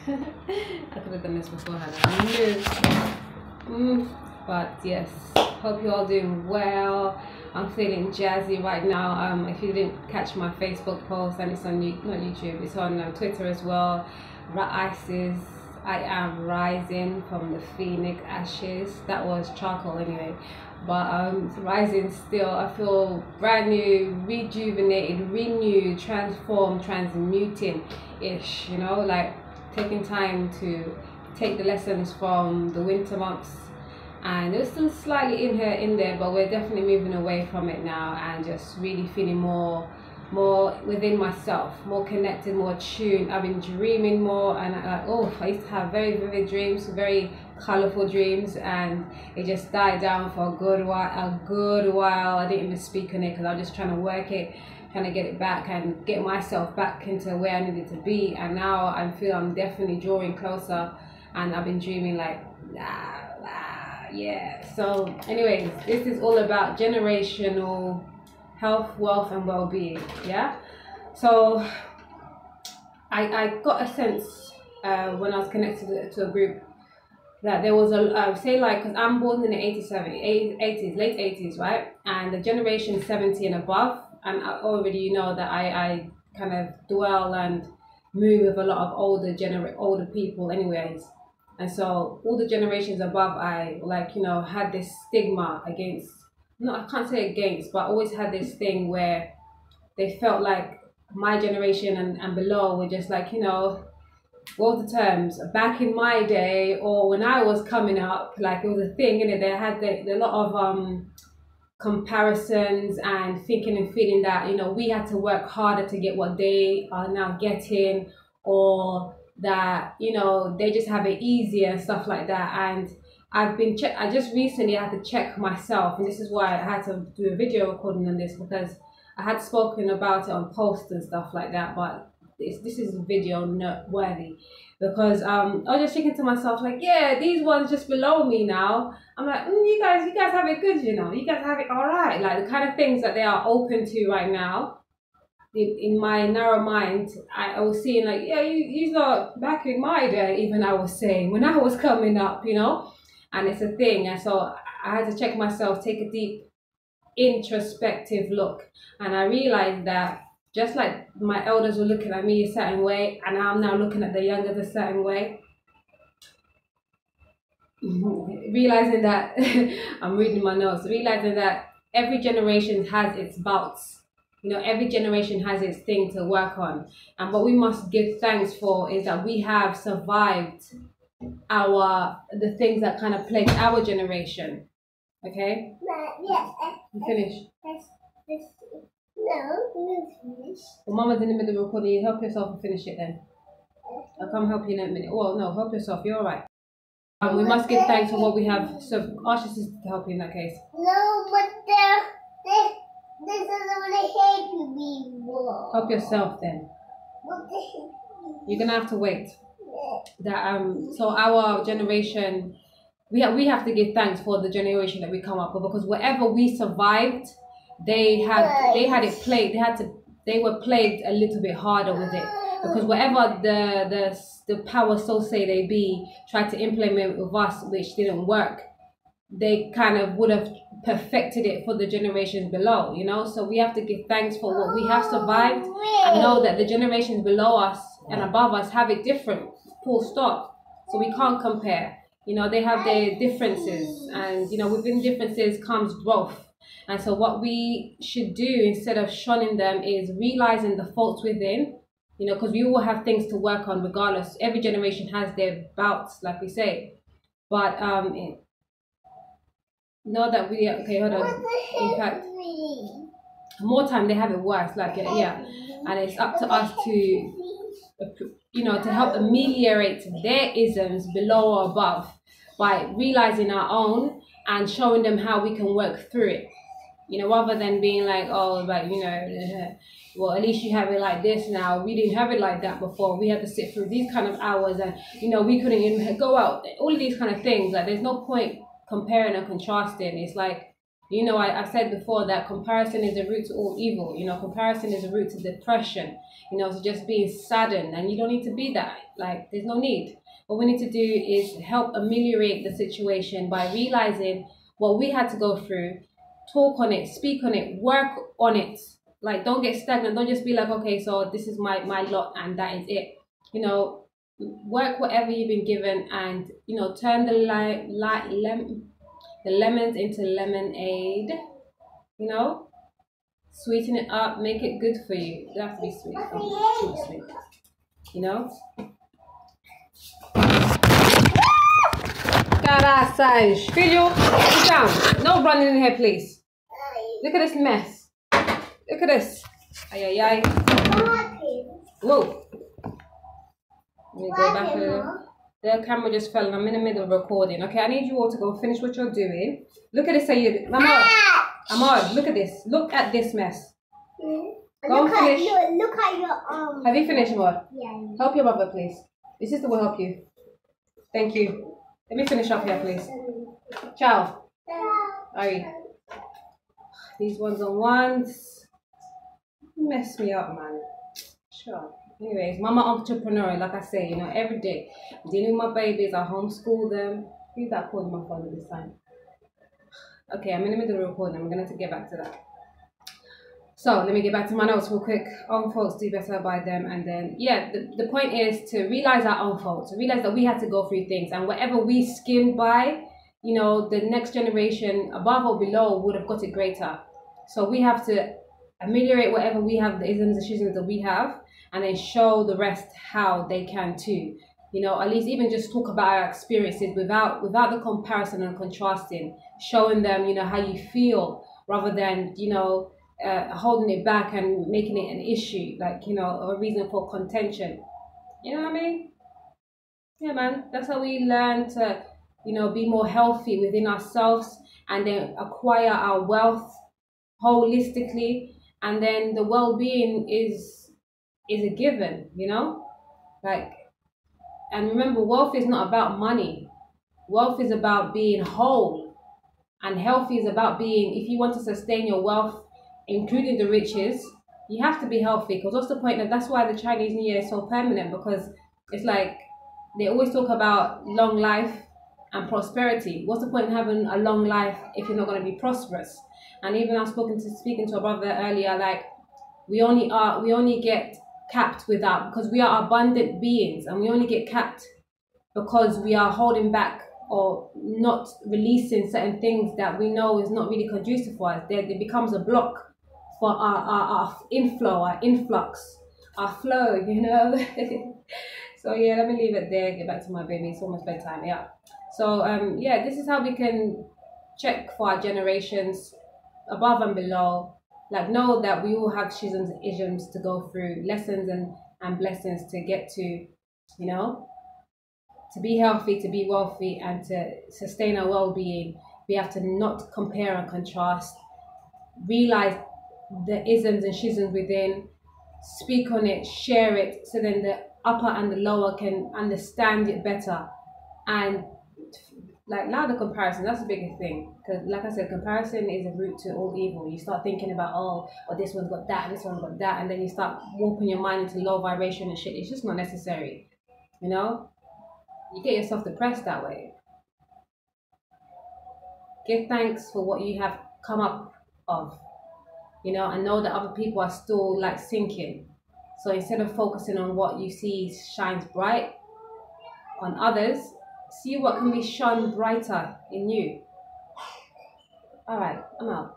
I could have done this beforehand. I knew. But yes, hope you're all doing well. I'm feeling jazzy right now. If you didn't catch my Facebook post, and it's on not YouTube, it's on Twitter as well. ISIS, I am rising from the phoenix ashes. That was charcoal anyway, but rising still. I feel brand new, rejuvenated, renewed, transformed, transmuting ish, you know, like taking time to take the lessons from the winter months, and there's still slightly in there, but we're definitely moving away from it now and just really feeling more within myself, more connected, more tuned. I've been dreaming more, and I used to have very vivid dreams, very colorful dreams, and it just died down for a good while. I didn't even speak on it because I was just trying to work it, trying to get it back and get myself back into where I needed to be. And now I feel I'm definitely drawing closer, and I've been dreaming like yeah. So anyways, this is all about generational health, wealth, and well-being. Yeah. So I got a sense when I was connected to a group that there was say like, because I'm born in the 80s, late 80s, right? And the generation 70 and above, and already know that I kind of dwell and move with a lot of older people anyways. And so all the generations above, I had this stigma against, no, I can't say against, but always had this thing where they felt like my generation and below were just like, what were the terms? Back in my day, or when I was coming up, like it was a thing, they had a lot of comparisons and thinking and feeling that, we had to work harder to get what they are now getting, or that, they just have it easier and stuff like that. And I just recently had to check myself, and this is why I had to do a video recording on this, because I had spoken about it on posts and stuff like that, but this is video not worthy, because I was just thinking to myself like, yeah, these ones just below me now, I'm like, you guys have it good, you guys have it all right, like the kind of things that they are open to right now. In my narrow mind, I was seeing like, yeah, you lot back in my day, even I was saying when I was coming up, and it's a thing. And so I had to check myself, take a deep introspective look, and I realized that just like my elders were looking at me a certain way, and I'm now looking at the youngers a certain way, realizing that I'm reading my notes, realizing that every generation has its bouts. Every generation has its thing to work on. And what we must give thanks for is that we have survived the things that kind of plagued our generation. Okay? Yes. You finish? No, finish. Well, Mama's in the middle of recording. You help yourself and finish it then. I'll come help you in a minute. Well, no, help yourself. You're all right. We must give thanks for what we have. So ask your sister to help you in that case. No, but this is only help me. Help yourself then. You're gonna have to wait. So our generation, we have to give thanks for the generation that we come up with, because whatever we survived, they had it plagued. They were plagued a little bit harder with it, because whatever the power so say they be tried to implement with us, which didn't work, they kind of would have perfected it for the generations below, so we have to give thanks for what we have survived, and know that the generations below us and above us have it different, full stop. So we can't compare. They have their differences, and within differences comes growth. And so what we should do, instead of shunning them, is realizing the faults within, because we all have things to work on regardless. Every generation has their bouts, like we say, but know that okay, hold on. In fact, more time they have it worse, like yeah, and it's up to us to to help ameliorate their isms below or above by realizing our own and showing them how we can work through it, rather than being like, oh, like, well, at least you have it like this now. We didn't have it like that before. We had to sit through these kind of hours, and we couldn't even go out. All of these kind of things. Like, there's no point comparing and contrasting. It's like, You know, I said before that comparison is the root to all evil. You know, comparison is the root to depression. You know, to just being saddened, and you don't need to be that. Like, there's no need. What we need to do is help ameliorate the situation by realizing what we had to go through, talk on it, speak on it, work on it. Like, don't get stagnant. Don't just be like, okay, so this is my lot and that is it. You know, work whatever you've been given, and, you know, turn the lemons into lemonade. You know, sweeten it up, make it good for you. It doesn't have to be sweet. Don't be too sweet. You know. Caraças, filho, sit down. No running in here, please. Look at this mess. Look at this. Ay, ay, ay. Whoa. Let me go back a little. The camera just fell and I'm in the middle of recording. Okay, I need you all to go finish what you're doing. Look at this, Sayed. Amar, look at this. Look at this mess. Go and finish. Look at your Have you finished, Amar? Yeah. Help your mother, please. Your sister will help you. Thank you. Let me finish up here, please. Ciao. Alright. These ones on ones. Mess me up, man. Sure. Anyways, mama entrepreneur, like I say, you know, every day. I'm dealing with my babies, I homeschool them. Who's that calling my phone at this time? Okay, I'm in the middle of recording. I'm going to get back to that. So let me get back to my notes real quick. Own faults, do better by them. And then, yeah, the point is to realize our own faults. To realize that we had to go through things. And whatever we skimmed by, you know, the next generation above or below would have got it greater. So we have to ameliorate whatever we have, the isms and schisms that we have, and then show the rest how they can too. You know, at least even just talk about our experiences without the comparison and contrasting, showing them, you know, how you feel rather than, you know, holding it back and making it an issue, like, you know, a reason for contention. You know what I mean? Yeah, man. That's how we learn to, you know, be more healthy within ourselves and then acquire our wealth holistically. And then the well-being is a given, you know? Like, and remember, wealth is not about money. Wealth is about being whole. And healthy is about being, if you want to sustain your wealth, including the riches, you have to be healthy. Because what's the point of, that's why the Chinese New Year is so permanent, because it's like they always talk about long life and prosperity. What's the point in having a long life if you're not going to be prosperous? And even I was speaking to a brother earlier, like we only get capped with that because we are abundant beings, and we only get capped because we are holding back or not releasing certain things that we know is not really conducive for us. It becomes a block for our inflow, our influx, our flow, you know. So yeah, let me leave it there, get back to my baby. It's almost bedtime. Yeah. So yeah, this is how we can check for our generations above and below. Like, know that we all have schisms and isms to go through, lessons and blessings to get to, you know, to be healthy, to be wealthy, and to sustain our well-being. We have to not compare and contrast, realize the isms and schisms within, speak on it, share it, so then the upper and the lower can understand it better. And like, now the comparison, that's the biggest thing, because like I said, comparison is a root to all evil. You start thinking about, oh, this one's got that, this one's got that, and then you start warping your mind into low vibration and shit. It's just not necessary, you know. You get yourself depressed that way. Give thanks for what you have come up of, you know, and know that other people are still like sinking. So instead of focusing on what you see shines bright on others, see what can be shone brighter in you. All right, I'm out.